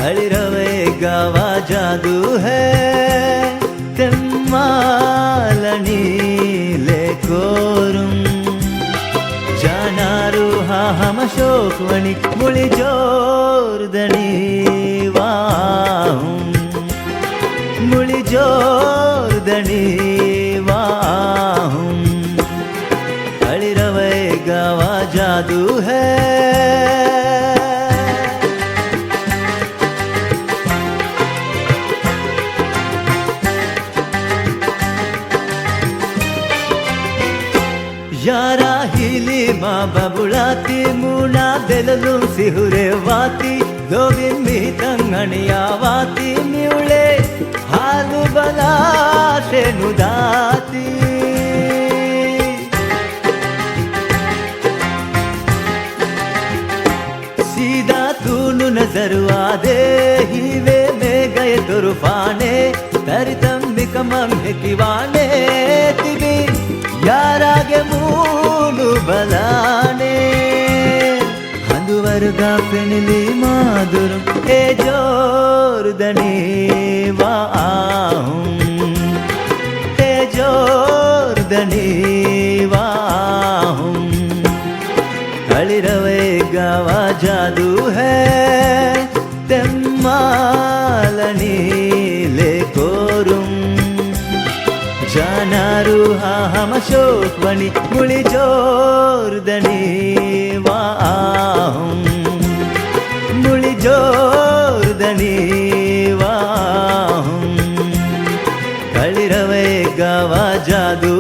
अळिरवे गावा जादू है तेम्मालनी लेकोरुम जानारू हा हम शोकवणी मुळी जोरदणी वाहुम मुळी जोरदणी वाहुम अळिरवे गावा जादू है यारा हिली माँ बबुलाती मुना दिललू सिहुरे वाती दोगी मी तंगणिया वाती म्यूले हालू बलाशे नुदाती सीधा तूनु नजर वादे हीवे में गए तुरफाने तरितम बिकमंग किवाने तिबी यारागे मूनु बलाने हंदुवर्गा पेनिली माधुरम ए जोरदनी वाहुम ए जोरदनी वाहुम अळिरवे गावा जादू है तेम्मालनी लेकोरुम जानारू हा हम शोकवणी मुळी जोरदणी वाहुम मुळी जोरदणी वाहुम अळिरवे गावा जादू